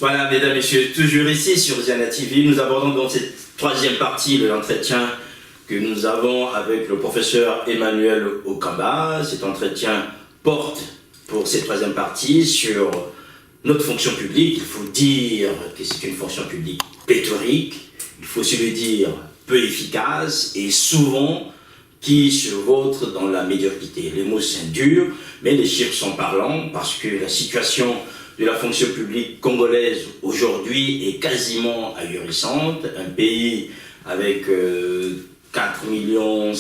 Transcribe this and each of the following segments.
Voilà, mesdames, messieurs, toujours ici sur Ziana TV, nous abordons dans cette troisième partie de l'entretien que nous avons avec le professeur Emmanuel Okamba. Cet entretien porte pour cette troisième partie sur notre fonction publique. Il faut dire que c'est une fonction publique pléthorique, il faut se le dire peu efficace et souvent qui se vautre dans la médiocrité. Les mots sont durs, mais les chiffres sont parlants parce que la situation de la fonction publique congolaise aujourd'hui est quasiment ahurissante. Un pays avec 4,5 millions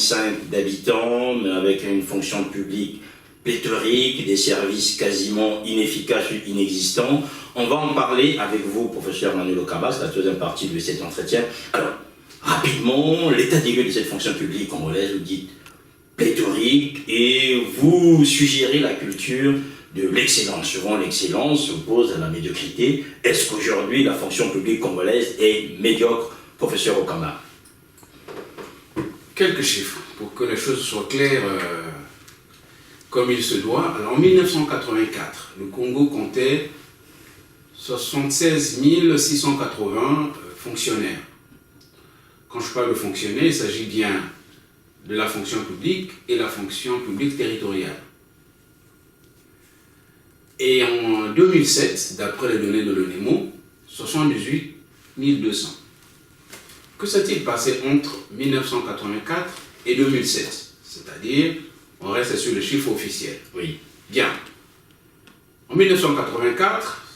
d'habitants, mais avec une fonction publique pléthorique, des services quasiment inefficaces ou inexistants. On va en parler avec vous, professeur Emmanuel Okamba, c'est la deuxième partie de cet entretien. Alors, rapidement, l'état des lieux de cette fonction publique congolaise, vous dites pléthorique, et vous suggérez la culture de l'excellence. Souvent, l'excellence s'oppose à la médiocrité. Est-ce qu'aujourd'hui, la fonction publique congolaise est médiocre, professeur Okamba? Quelques chiffres, pour que les choses soient claires comme il se doit. Alors, en 1984, le Congo comptait 76 680 fonctionnaires. Quand je parle de fonctionnaires, il s'agit bien de la fonction publique et la fonction publique territoriale. Et en 2007, d'après les données de l'ONEMO, 78 200. Que s'est-il passé entre 1984 et 2007? C'est-à-dire, on reste sur le chiffre officiel. Oui. Bien. En 1984,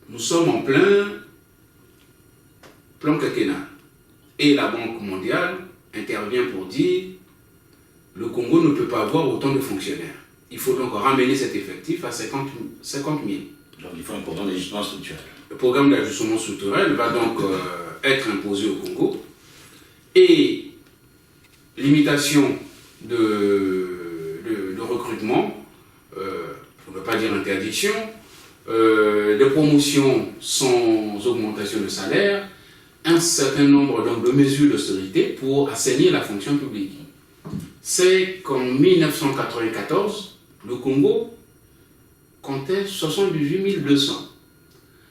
nous sommes en plein plan quinquennal. Et la Banque mondiale intervient pour dire le Congo ne peut pas avoir autant de fonctionnaires. Il faut donc ramener cet effectif à 50 000. Donc il faut un programme d'ajustement structurel. Le programme d'ajustement structurel va donc être imposé au Congo. Et limitation de recrutement, on ne peut pas dire interdiction, de promotion sans augmentation de salaire, un certain nombre donc, de mesures d'austérité pour assainir la fonction publique. C'est qu'en 1994, le Congo comptait 78 200.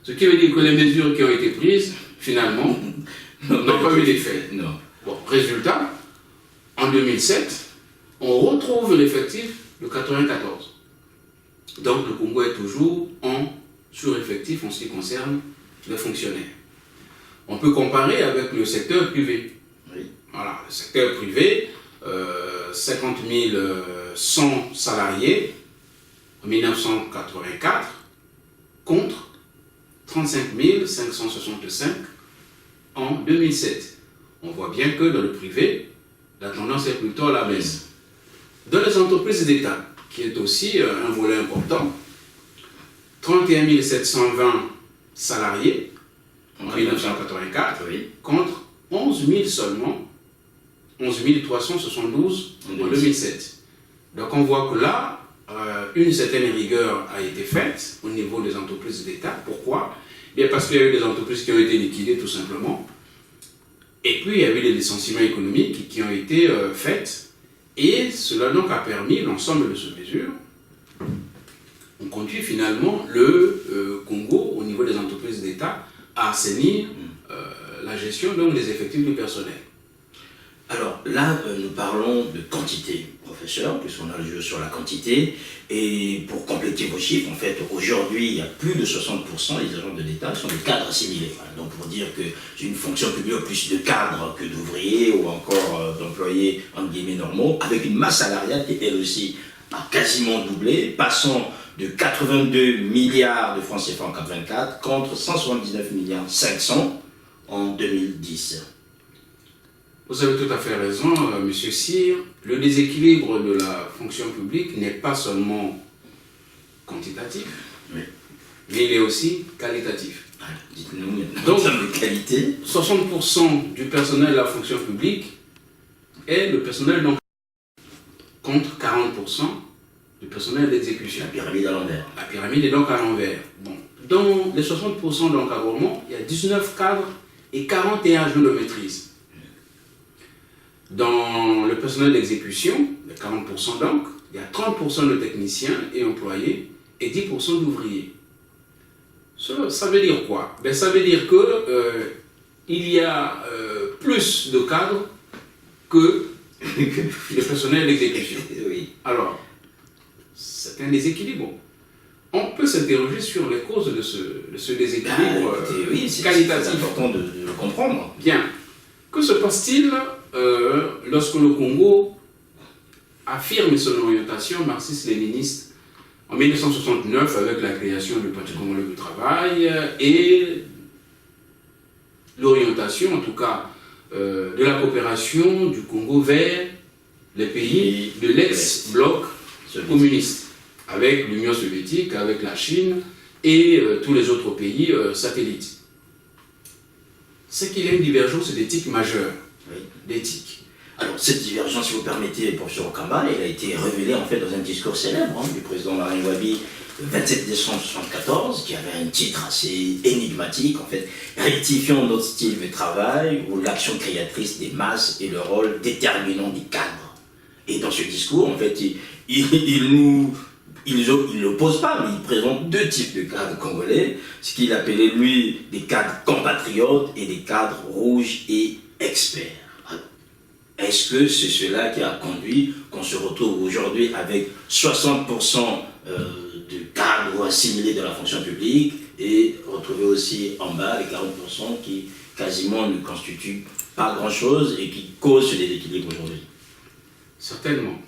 Ce qui veut dire que les mesures qui ont été prises, finalement, n'ont pas eu d'effet. Non. Bon, résultat, en 2007, on retrouve l'effectif de 94. Donc le Congo est toujours en sureffectif en ce qui concerne les fonctionnaires. On peut comparer avec le secteur privé. Oui. Voilà, le secteur privé, 50 100 salariés en 1984 contre 35 565 en 2007. On voit bien que dans le privé, la tendance est plutôt à la baisse. Dans les entreprises d'État, qui est aussi un volet important, 31 720 salariés en 1984 oui. contre 11 000 seulement, 11 372 en 2007. Donc on voit que là, une certaine rigueur a été faite au niveau des entreprises d'État. Pourquoi? Bien parce qu'il y a eu des entreprises qui ont été liquidées tout simplement. Et puis il y a eu des licenciements économiques qui ont été faits. Et cela donc a permis l'ensemble de ces mesures. On conduit finalement le Congo au niveau des entreprises d'État à assainir la gestion donc, des effectifs du personnel. Alors là, nous parlons de quantité, professeur, puisqu'on a le jeu sur la quantité. Et pour compléter vos chiffres, en fait, aujourd'hui, il y a plus de 60% des agents de l'État sont des cadres assimilés. Voilà. Donc pour dire que j'ai une fonction publique plus de cadres que d'ouvriers ou encore d'employés, entre guillemets, normaux, avec une masse salariale qui, elle aussi, a quasiment doublé, passant de 82 milliards de francs CFA en 1984 contre 179 milliards 500 en 2010. Vous avez tout à fait raison, Monsieur Cyr. Le déséquilibre de la fonction publique n'est pas seulement quantitatif, Oui. mais il est aussi qualitatif. Dites-nous maintenant Donc, en termes de qualité. 60% du personnel de la fonction publique est le personnel donc contre 40% du personnel d'exécution. La pyramide à l'envers. La pyramide est donc à l'envers. Bon. Dans les 60% d'encadrement, il y a 19 cadres et 41 agents de maîtrise. Dans le personnel d'exécution, les 40% donc, il y a 30% de techniciens et employés et 10% d'ouvriers. Ça veut dire quoi? Ben, ça veut dire que il y a plus de cadres que le personnel d'exécution. Oui. Alors, c'est un déséquilibre. On peut s'interroger sur les causes de ce déséquilibre Oui, c'est qualitatif. important de le comprendre. Bien. Que se passe-t-il lorsque le Congo affirme son orientation marxiste-léniniste en 1969 avec la création du Parti congolais du travail et l'orientation, en tout cas, de la coopération du Congo vers les pays de l'ex-bloc communiste, avec l'Union soviétique, avec la Chine et tous les autres pays satellites. C'est qu'il y a une divergence d'éthique majeure. Oui. D'éthique. Alors, cette divergence, si vous permettez, professeur Okamba, elle a été révélée en fait dans un discours célèbre du président Marien Ngouabi le 27 décembre 1974, qui avait un titre assez énigmatique, en fait, rectifiant notre style de travail, ou l'action créatrice des masses et le rôle déterminant des cadres. Et dans ce discours, en fait, il n'oppose pas, mais il présente deux types de cadres congolais, ce qu'il appelait, lui, des cadres compatriotes et des cadres rouges et experts. Est-ce que c'est cela qui a conduit qu'on se retrouve aujourd'hui avec 60% de cadres assimilés de la fonction publique et retrouver aussi en bas les 40% qui quasiment ne constituent pas grand-chose et qui causent ce déséquilibre aujourd'hui? Certainement.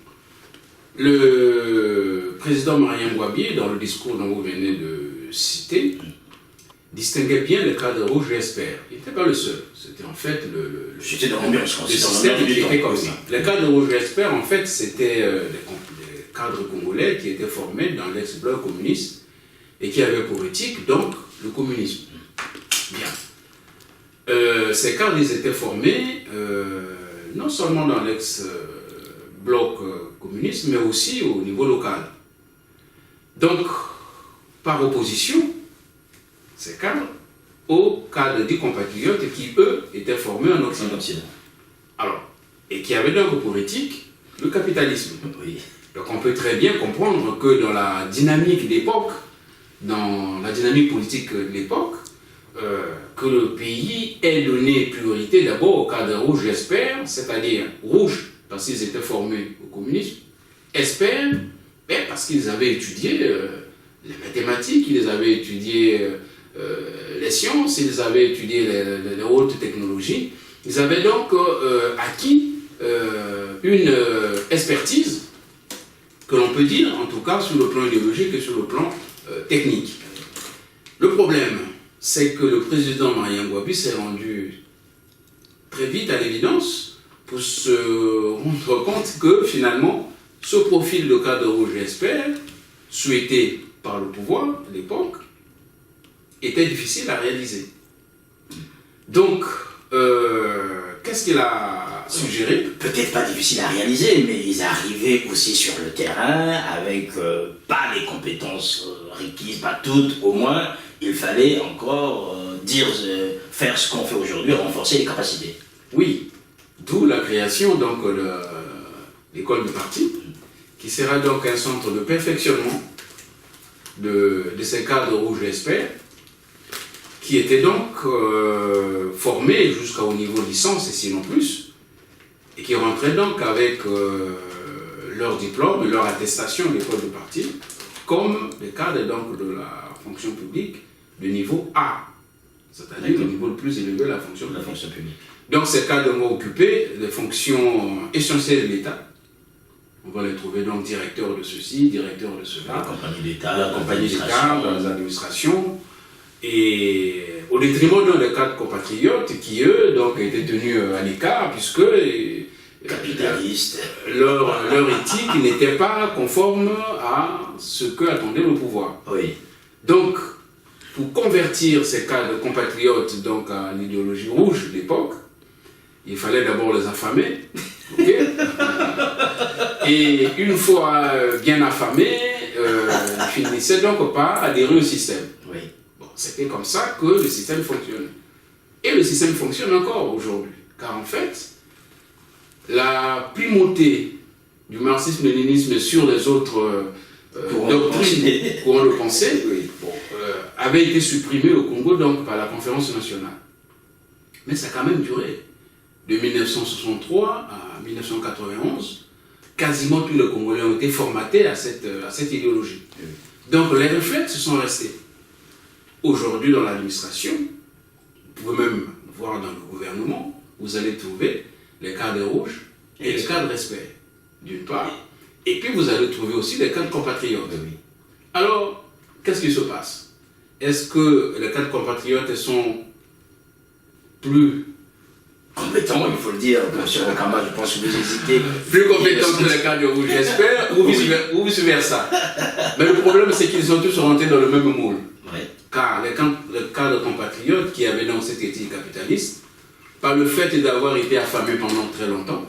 Le président Marien Ngouabi, dans le discours dont vous venez de citer, distinguait bien les cadres rouges et experts. Il n'était pas le seul. C'était en fait le système qui était comme ça. Les cadres rouges et experts, en fait, c'était les cadres congolais qui étaient formés dans l'ex-bloc communiste et qui avaient pour éthique, donc, le communisme. Bien. Ces cadres, ils étaient formés non seulement dans l'ex-bloc communiste, mais aussi au niveau local. Donc, par opposition, ces cadres aux cadres dits compatriotes qui, eux, étaient formés en Occident. Alors, et qui avaient donc pour éthique le capitalisme. Oui. Donc on peut très bien comprendre que dans la dynamique d'époque, dans la dynamique politique de l'époque, que le pays ait donné priorité d'abord aux cadres rouges, j'espère, c'est-à-dire rouges parce qu'ils étaient formés au communisme, experts parce qu'ils avaient étudié les mathématiques, ils avaient étudié les sciences, ils avaient étudié les hautes technologies, ils avaient donc acquis une expertise que l'on peut dire, en tout cas sur le plan idéologique et sur le plan technique. Le problème, c'est que le président Marien Ngouabi s'est rendu très vite à l'évidence pour se rendre compte que finalement, ce profil de cadre rouge expert, souhaité par le pouvoir à l'époque, était difficile à réaliser. Donc, qu'est-ce qu'il a suggéré? Peut-être pas difficile à réaliser, mais ils arrivaient aussi sur le terrain avec pas les compétences requises, pas toutes, au moins il fallait encore faire ce qu'on fait aujourd'hui, renforcer les capacités. Oui, d'où la création donc de l'école du parti, qui sera donc un centre de perfectionnement de ces cadres rouges experts, qui étaient donc formés jusqu'au niveau licence et sinon plus, et qui rentraient donc avec leur diplôme, leur attestation d'école de parti, comme les cadres donc de la fonction publique de niveau A, c'est-à-dire le niveau le plus élevé de la fonction publique. Donc ces cadres vont occuper des fonctions essentielles de l'État. On va les trouver donc directeurs de ceci, directeurs de cela, la compagnie d'État, dans les administrations, et au détriment donc des cadres compatriotes qui, eux, donc, étaient tenus à l'écart, puisque capitalistes, leur éthique n'était pas conforme à ce que attendait le pouvoir. Oui. Donc, pour convertir ces cadres compatriotes donc, à l'idéologie rouge de l'époque, il fallait d'abord les affamer. Okay. Et une fois bien affamés, ils finissaient donc par adhérer au système. Oui. Bon, c'était comme ça que le système fonctionne. Et le système fonctionne encore aujourd'hui. Car en fait, la primauté du marxisme-léninisme sur les autres doctrines, courants de pensée, avait été supprimé au Congo donc par la conférence nationale. Mais ça a quand même duré. De 1963 à 1991, quasiment tous les Congolais ont été formatés à cette idéologie. Donc les réflexes sont restés. Aujourd'hui dans l'administration, vous pouvez même voir dans le gouvernement, vous allez trouver les cadres rouges et les cadres respect, d'une part. Et puis vous allez trouver aussi les cadres compatriotes. Alors, qu'est-ce qui se passe? Est-ce que les cadres compatriotes sont plus compétents, il faut le dire, monsieur Okamba, je pense que vous hésitez. Plus compétents que les cadres rouges, j'espère, ou vice-versa. Mais le problème, c'est qu'ils sont tous rentrés dans le même moule. Car les cadres compatriotes qui avaient dans cette éthique capitaliste, par le fait d'avoir été affamés pendant très longtemps,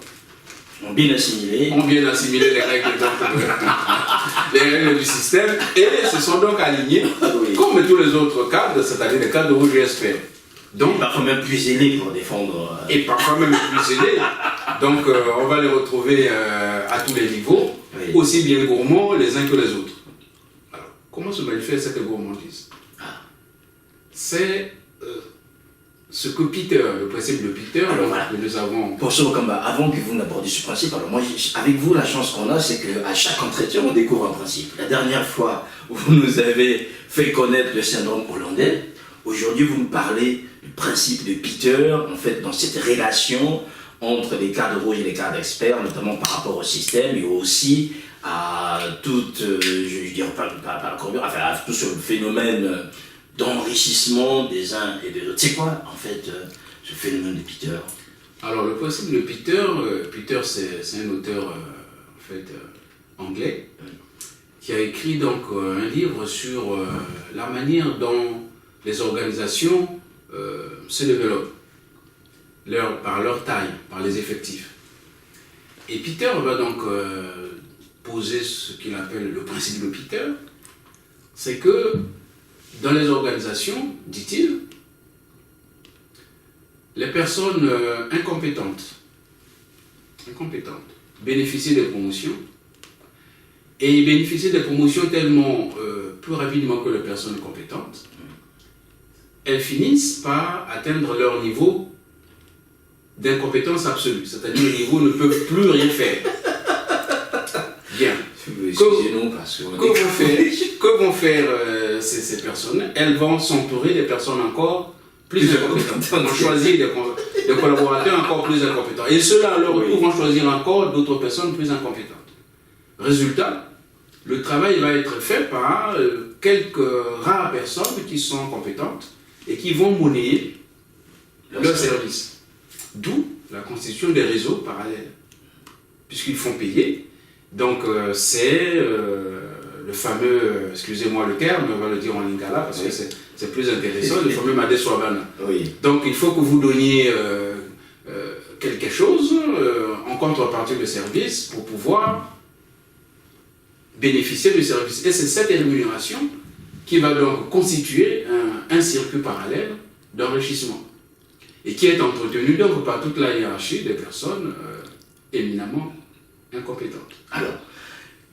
ont bien assimilé les règles, les règles du système et se sont donc alignés, comme tous les autres cadres, c'est-à-dire les cadres rouges, j'espère. Donc, parfois même plus zélés pour défendre. Et parfois même plus zélés. Donc, on va les retrouver à tous les niveaux, aussi bien gourmands les uns que les autres. Alors, comment se manifeste cette gourmandise? C'est ce que Peter, le principe de Peter, que nous avons. Pour ce Okamba, avant que vous n'abordiez ce principe, alors moi, avec vous, la chance qu'on a, c'est qu'à chaque entretien, on découvre un principe. La dernière fois, vous nous avez fait connaître le syndrome hollandais. Aujourd'hui, vous nous parlez du principe de Peter, en fait, dans cette relation entre les cadres rouges et les cadres experts, notamment par rapport au système et aussi à toute, je dirais pas à tout ce phénomène d'enrichissement des uns et des autres. C'est quoi, en fait, ce phénomène de Peter? Alors, le principe de Peter, c'est un auteur, en fait, anglais, qui a écrit donc un livre sur la manière dont les organisations se développent par leur taille, par les effectifs. Et Peter va donc poser ce qu'il appelle le principe de Peter, c'est que dans les organisations, dit-il, les personnes incompétentes bénéficient des promotions, et ils bénéficient des promotions tellement plus rapidement que les personnes compétentes. Elles finissent par atteindre leur niveau d'incompétence absolue, c'est-à-dire le niveau ne peuvent plus rien faire. Bien. Excusez-nous parce que vont faire ces personnes? Elles vont s'entourer des personnes encore plus incompétentes. Elles vont choisir des collaborateurs encore plus incompétents. Et ceux-là, à leur retour, vont choisir encore d'autres personnes plus incompétentes. Résultat, le travail va être fait par quelques rares personnes qui sont compétentes et qui vont monnayer leur service. D'où la constitution des réseaux parallèles, puisqu'ils font payer. Donc c'est le fameux, excusez-moi le terme, on va le dire en lingala parce que c'est plus intéressant, le fameux Madé Swabana. Donc il faut que vous donniez quelque chose en contrepartie de service pour pouvoir bénéficier du service. Et c'est cette rémunération qui va donc constituer un circuit parallèle d'enrichissement et qui est entretenu donc par toute la hiérarchie des personnes éminemment incompétentes. Alors,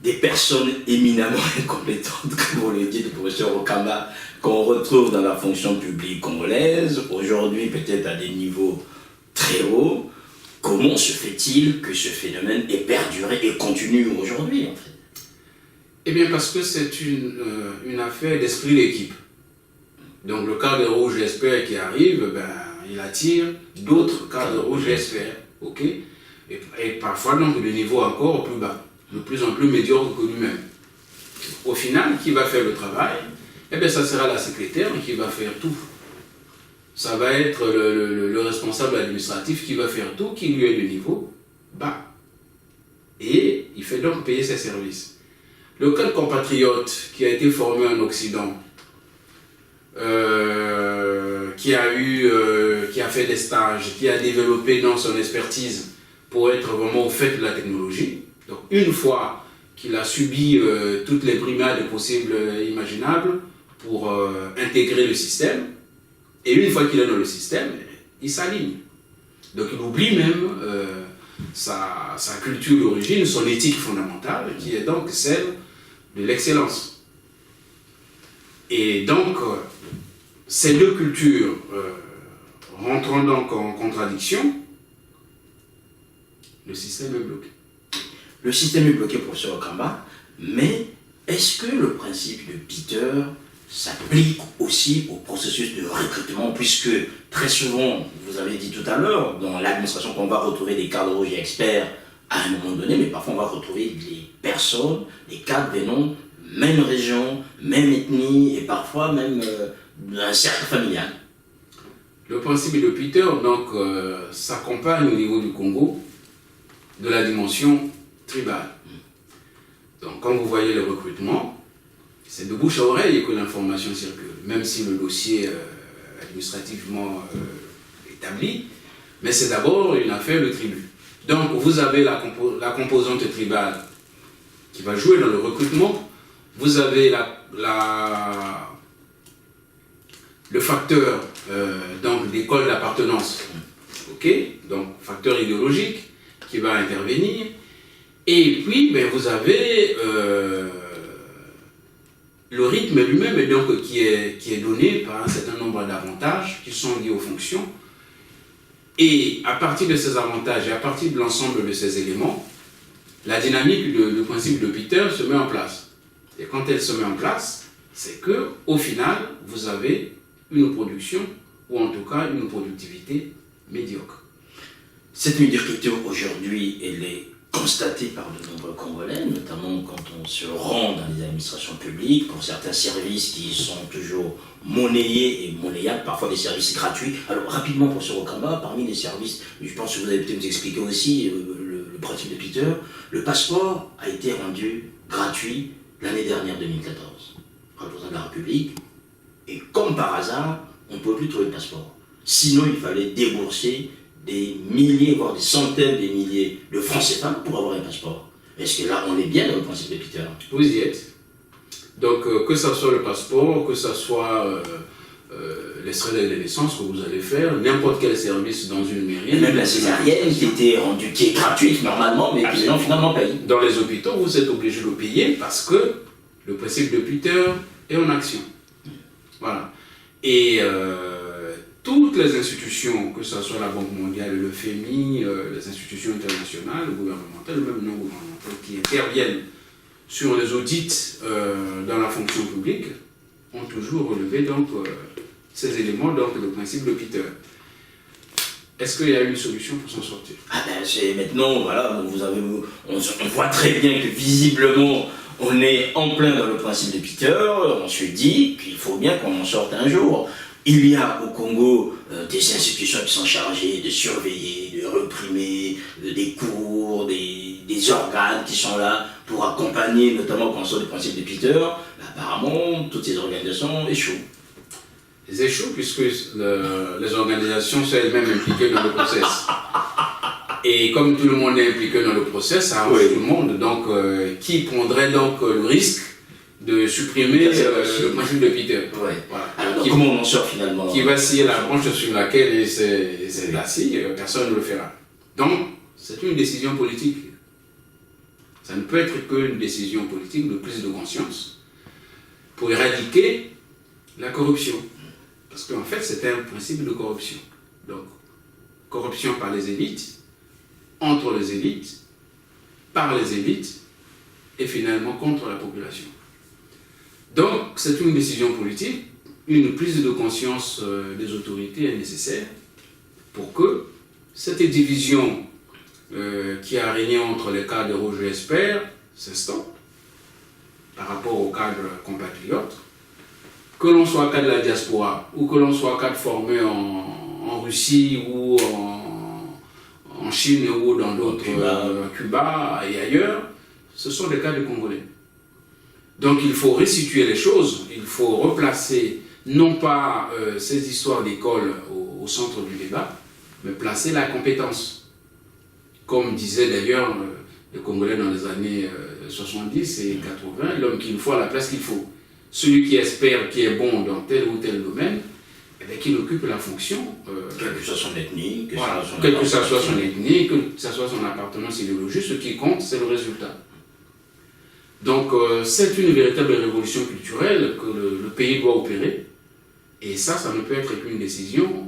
des personnes éminemment incompétentes, comme vous le dites, professeur Okamba, qu'on retrouve dans la fonction publique congolaise, aujourd'hui peut-être à des niveaux très hauts, comment se fait-il que ce phénomène ait perduré et continue aujourd'hui, en fait? Eh bien, parce que c'est une affaire d'esprit d'équipe. Donc, le cadre rouge expert qui arrive, il attire d'autres cadres rouges experts, ok? Et parfois, donc, de niveau encore plus bas, de plus en plus médiocre que lui-même. Au final, qui va faire le travail? Eh bien, ça sera la secrétaire qui va faire tout. Ça va être le responsable administratif qui va faire tout, qui lui est de niveau bas. Et il fait donc payer ses services. Le cadre compatriote qui a été formé en Occident, qui a fait des stages, qui a développé dans son expertise pour être vraiment au fait de la technologie. Donc une fois qu'il a subi toutes les brimades possibles et imaginables pour intégrer le système, et une fois qu'il est dans le système, il s'aligne. Donc il oublie même sa culture d'origine, son éthique fondamentale, qui est donc celle de l'excellence. Et donc, ces deux cultures rentrant donc en contradiction, le système est bloqué. Le système est bloqué, professeur Okamba, mais est-ce que le principe de Peter s'applique aussi au processus de recrutement, puisque très souvent, vous avez dit tout à l'heure, dans l'administration, qu'on va retrouver des cadres rouges et experts à un moment donné, mais parfois on va retrouver des personnes, des cadres venant même région, même ethnie, et parfois même d'un cercle familial. Le principe de Peter donc s'accompagne au niveau du Congo de la dimension tribale. Donc quand vous voyez le recrutement, c'est de bouche à oreille que l'information circule, même si le dossier est administrativement établi, mais c'est d'abord une affaire de tribu. Donc vous avez la composante tribale qui va jouer dans le recrutement, vous avez le facteur donc d'école d'appartenance, ok, donc facteur idéologique qui va intervenir, et puis ben, vous avez le rythme lui-même donc qui est donné par un certain nombre d'avantages qui sont liés aux fonctions, et à partir de ces avantages et à partir de l'ensemble de ces éléments, la dynamique du principe de Peter se met en place. Et quand elle se met en place, c'est que au final, vous avez une production, ou en tout cas une productivité médiocre. Cette médiocrité aujourd'hui, elle est constatée par de nombreux Congolais, notamment quand on se rend dans les administrations publiques, pour certains services qui sont toujours monnayés et monnayables, parfois des services gratuits. Alors rapidement, professeur Okamba, parmi les services, je pense que vous allez peut-être nous expliquer aussi le principe de Peter, le passeport a été rendu gratuit l'année dernière, 2014, par le président de la République, et comme par hasard, on ne peut plus trouver de passeport. Sinon, il fallait débourser des milliers, voire des centaines de milliers de francs CFA pour avoir un passeport. Est-ce que là, on est bien dans le principe de Peter? Vous y êtes. Donc, que ce soit le passeport, que ce soit l'extrait de naissance que vous allez faire, n'importe quel service dans une mairie. Et même la césarienne qui était rendue, qui est gratuite normalement, mais qui finalement paye. Dans les hôpitaux, vous êtes obligé de payer parce que le principe de Peter est en action. Voilà. Et toutes les institutions, que ce soit la Banque mondiale, le FMI, les institutions internationales, gouvernementales, même non gouvernementales, qui interviennent sur les audits dans la fonction publique, ont toujours relevé donc, ces éléments, donc le principe de Peter. Est-ce qu'il y a une solution pour s'en sortir? C'est maintenant, voilà, on voit très bien que visiblement, on est en plein dans le principe de Peter. On se dit qu'il faut bien qu'on en sorte un jour. Il y a au Congo des institutions qui sont chargées de surveiller, de réprimer, des cours, des organes qui sont là pour accompagner, notamment quand on sort du principe de Peter. Apparemment, toutes ces organisations échouent. Elles échouent puisque les organisations sont elles-mêmes impliquées dans le process. Et comme tout le monde est impliqué dans le process, ça arrange tout le monde. Donc, qui prendrait donc le risque de supprimer le principe de Peter? Voilà. Alors, comment on en sort finalement? Qui va scier la branche sur laquelle c'est placé, personne ne le fera. Donc, c'est une décision politique. Ça ne peut être qu'une décision politique de prise de conscience pour éradiquer la corruption. Parce qu'en fait, c'est un principe de corruption. Donc, corruption par les élites, entre les élites, par les élites, et finalement contre la population. Donc, c'est une décision politique, une prise de conscience des autorités est nécessaire pour que cette division qui a régné entre les cadres rouges et experts s'estompe par rapport aux cadres compatriotes. Que l'on soit cadre de la diaspora ou que l'on soit cadre formé en Russie ou en Chine ou dans d'autres, Cuba et ailleurs, ce sont des cadres congolais. Donc il faut resituer les choses, il faut replacer non pas ces histoires d'école au centre du débat, mais placer la compétence. Comme disait d'ailleurs le Congolais dans les années 70 et 80, l'homme qu'il faut à la place qu'il faut. Celui qui espère, qui est bon dans tel ou tel domaine, eh bien, qu'il occupe la fonction. Quelle que soit son ethnie, quelle que soit son ethnie, que ce soit son appartenance idéologique, ce qui compte, c'est le résultat. Donc, c'est une véritable révolution culturelle que le pays doit opérer. Et ça ne peut être qu'une décision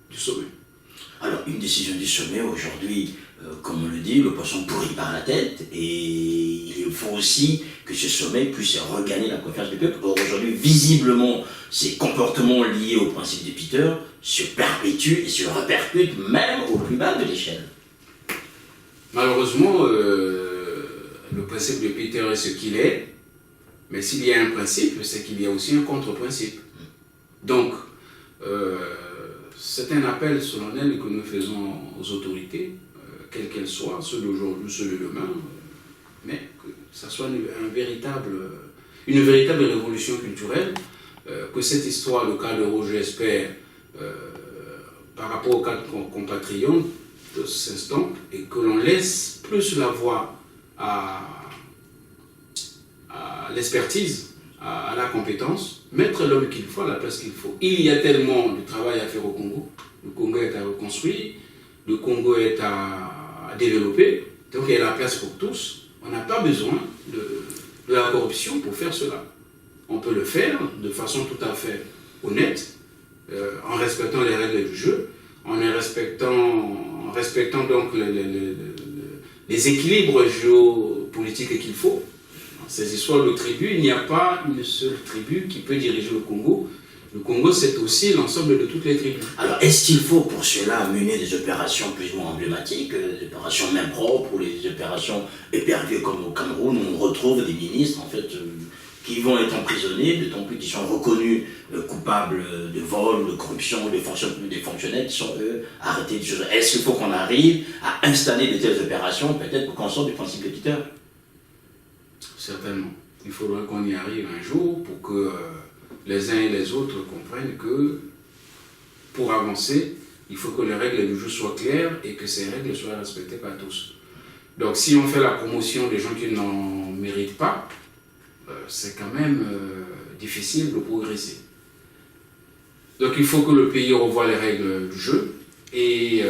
du sommet. Alors, une décision du sommet aujourd'hui, comme on le dit, le poisson pourrit par la tête, et il faut aussi que ce sommet puisse regagner la confiance du peuple. Or, aujourd'hui, visiblement, ces comportements liés au principe de Peter se perpétuent et se répercutent même au plus bas de l'échelle. Malheureusement, le principe de Peter est ce qu'il est, mais s'il y a un principe, c'est qu'il y a aussi un contre-principe. Donc, c'est un appel solennel que nous faisons aux autorités, quelles qu'elles soient, ceux d'aujourd'hui, ceux de demain, mais que ça soit une véritable révolution culturelle, que cette histoire, le cas de Roger, j'espère, par rapport au cas de compatriotes, s'estompe et que l'on laisse plus la voie à l'expertise, à la compétence, mettre l'homme qu'il faut à la place qu'il faut. Il y a tellement de travail à faire au Congo. Le Congo est à reconstruire, le Congo est à développer, donc il y a la place pour tous. On n'a pas besoin de la corruption pour faire cela. On peut le faire de façon tout à fait honnête, en respectant les règles du jeu, en respectant donc les équilibres géopolitiques qu'il faut. Dans ces histoires de tribus, il n'y a pas une seule tribu qui peut diriger le Congo. Le Congo, c'est aussi l'ensemble de toutes les tribus. Alors, est-ce qu'il faut pour cela mener des opérations plus ou moins emblématiques, des opérations main propre ou les opérations éperdues comme au Cameroun, où on retrouve des ministres en fait qui vont être emprisonnés, d'autant plus qu'ils sont reconnus coupables de vol, de corruption, des fonctionnaires qui sont, eux, arrêtés de choses. Est-ce qu'il faut qu'on arrive à installer de telles opérations, peut-être pour qu'on sorte du principe de Peter? Certainement. Il faudrait qu'on y arrive un jour pour que les uns et les autres comprennent que pour avancer, il faut que les règles du jeu soient claires et que ces règles soient respectées par tous. Donc si on fait la promotion des gens qui n'en méritent pas, c'est quand même difficile de progresser. Donc il faut que le pays revoie les règles du jeu et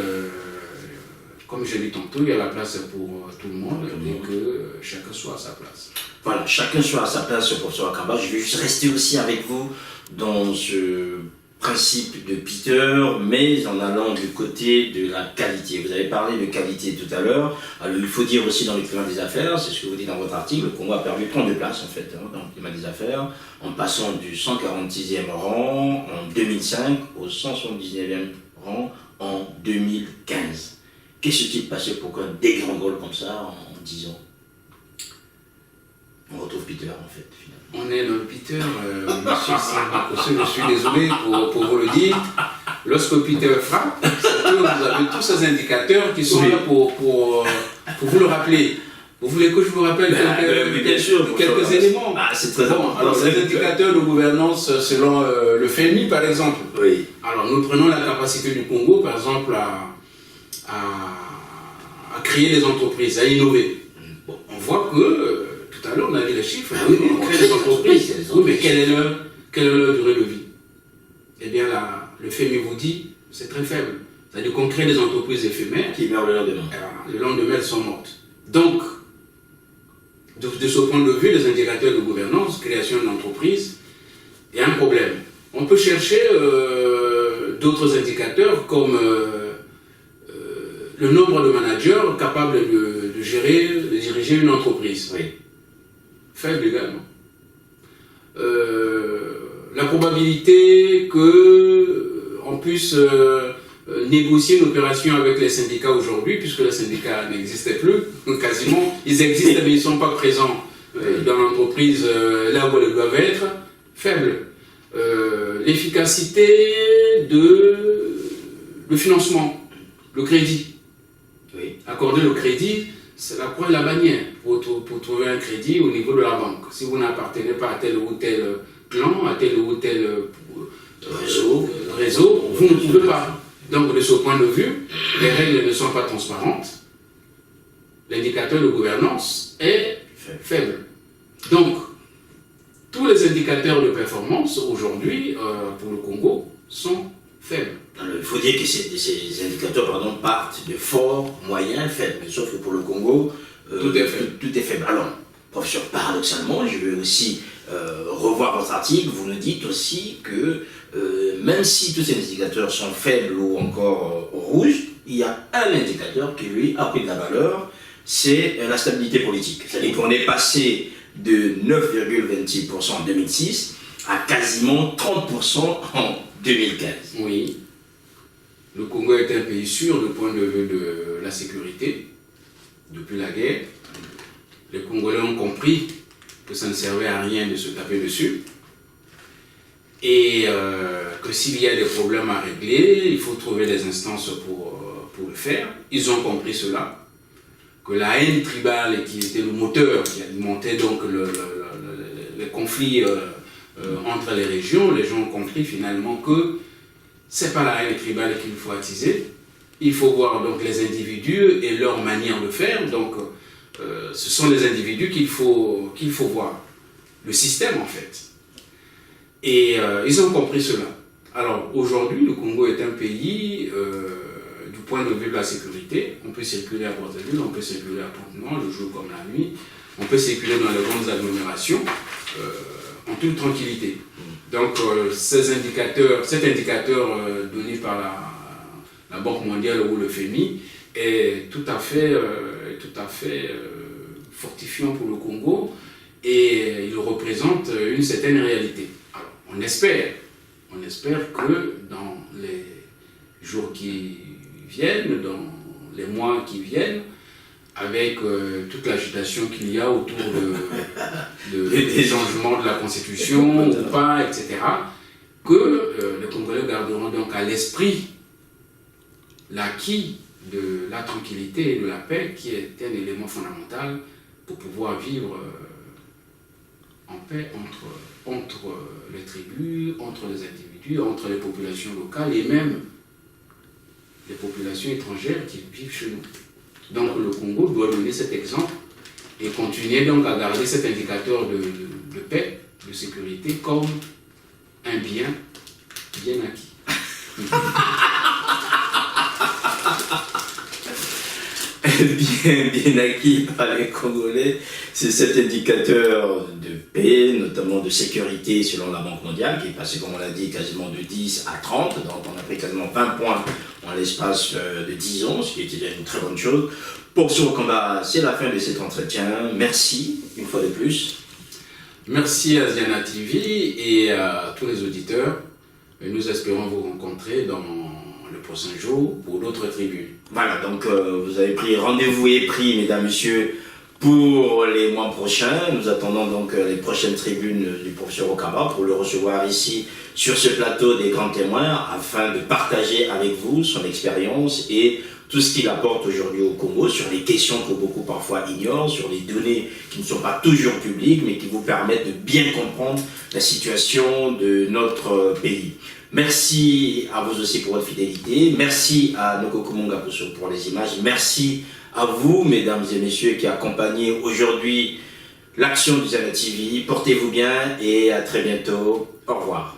comme je l'ai dit tantôt, il y a la place pour tout le monde et que chacun soit à sa place. Voilà, chacun soit à sa place, professeur Akamba. Je vais juste rester aussi avec vous dans ce principe de Peter, mais en allant du côté de la qualité. Vous avez parlé de qualité tout à l'heure. Alors, il faut dire aussi dans le climat des affaires, c'est ce que vous dites dans votre article, qu'on a perdu 32 places en fait dans le climat des affaires, en passant du 146e rang en 2005 au 179e rang en 2015. Qu'est-ce qui s'est passé pour qu'un dégringole comme ça en 10 ans? On retrouve Peter en fait, finalement. On est dans le Peter, monsieur Sarkozy, je suis désolé pour vous le dire. Lorsque Peter frappe, vous avez tous ces indicateurs qui sont là pour vous le rappeler. Vous voulez que je vous rappelle quelques éléments? C'est très important. Alors, ces indicateurs de gouvernance, selon le FMI par exemple. Oui. Alors, nous prenons la capacité du Congo, par exemple, à créer des entreprises, à innover. Bon, on voit que, tout à l'heure, on a vu les chiffres, on crée des entreprises. Oui, mais quelle est leur durée de vie? Eh bien, là, le FMI vous dit, c'est très faible. C'est-à-dire qu'on crée des entreprises éphémères. Qui meurent le lendemain. Le lendemain, elles sont mortes. Donc, de ce point de vue, les indicateurs de gouvernance, création d'entreprise, il y a un problème. On peut chercher d'autres indicateurs comme le nombre de managers capables de diriger une entreprise. Oui. Faible également. La probabilité qu'on puisse négocier une opération avec les syndicats aujourd'hui, puisque les syndicats n'existaient plus, quasiment, ils existent mais ils ne sont pas présents dans l'entreprise là où elles doivent être, faible. L'efficacité le financement, le crédit. Oui. Accorder le crédit, c'est la croix et la bannière pour trouver un crédit au niveau de la banque. Si vous n'appartenez pas à tel ou tel clan, à tel ou tel réseau, vous ne pouvez pas. Donc, de ce point de vue, les règles ne sont pas transparentes. L'indicateur de gouvernance est faible. Donc, tous les indicateurs de performance aujourd'hui, pour le Congo, sont faibles. Alors, il faut dire que ces indicateurs partent de forts, moyens, faibles. Sauf que pour le Congo, tout est faible. Tout est faible. Alors, professeur, paradoxalement, je vais aussi revoir votre article, vous nous dites aussi que même si tous ces indicateurs sont faibles ou encore rouges, il y a un indicateur qui, lui, a pris de la valeur, c'est la stabilité politique. C'est-à-dire qu'on est passé de 9,26% en 2006 à quasiment 30% en 2015. Oui. Le Congo est un pays sûr du point de vue de la sécurité. Depuis la guerre, les Congolais ont compris que ça ne servait à rien de se taper dessus et que s'il y a des problèmes à régler, il faut trouver des instances pour le faire. Ils ont compris cela, que la haine tribale qui était le moteur qui alimentait donc les conflits entre les régions, les gens ont compris finalement que c'est pas la haine tribale qu'il faut attiser. Il faut voir donc les individus et leur manière de faire. Donc, ce sont les individus qu'il faut voir. Le système, en fait. Et ils ont compris cela. Alors, aujourd'hui, le Congo est un pays, du point de vue de la sécurité, on peut circuler à Brazzaville, on peut circuler à Pointe-Noire, le jour comme la nuit, on peut circuler dans les grandes agglomérations, en toute tranquillité. Donc, cet indicateur donné par la Banque mondiale ou le FMI est tout à fait fortifiant pour le Congo et il représente une certaine réalité. Alors, on espère que dans les jours qui viennent, dans les mois qui viennent, avec toute l'agitation qu'il y a autour des changements de la Constitution ou pas, etc., que les Congolais garderont donc à l'esprit l'acquis de la tranquillité et de la paix qui est un élément fondamental pour pouvoir vivre en paix entre les tribus, entre les individus, entre les populations locales et même les populations étrangères qui vivent chez nous. Donc le Congo doit donner cet exemple et continuer donc à garder cet indicateur de paix, de sécurité comme un bien acquis. Bien acquis par les Congolais, c'est cet indicateur de paix, notamment de sécurité selon la Banque mondiale, qui est passé, comme on l'a dit, quasiment de 10 à 30, donc on a pris quasiment 20 points en l'espace de 10 ans, ce qui était déjà une très bonne chose. Pour ce combat, c'est la fin de cet entretien. Merci, une fois de plus. Merci à Ziana TV et à tous les auditeurs. Et nous espérons vous rencontrer dans le prochain jour pour d'autres tribunes. Voilà, donc vous avez pris rendez-vous est pris, mesdames, messieurs, pour les mois prochains. Nous attendons donc les prochaines tribunes du professeur Okamba pour le recevoir ici sur ce plateau des grands témoins afin de partager avec vous son expérience et tout ce qu'il apporte aujourd'hui au Congo sur les questions que beaucoup parfois ignorent, sur les données qui ne sont pas toujours publiques mais qui vous permettent de bien comprendre la situation de notre pays. Merci à vous aussi pour votre fidélité. Merci à Noko Kumunga pour les images. Merci à vous, mesdames et messieurs, qui accompagnez aujourd'hui l'action du Ziana TV. Portez-vous bien et à très bientôt. Au revoir.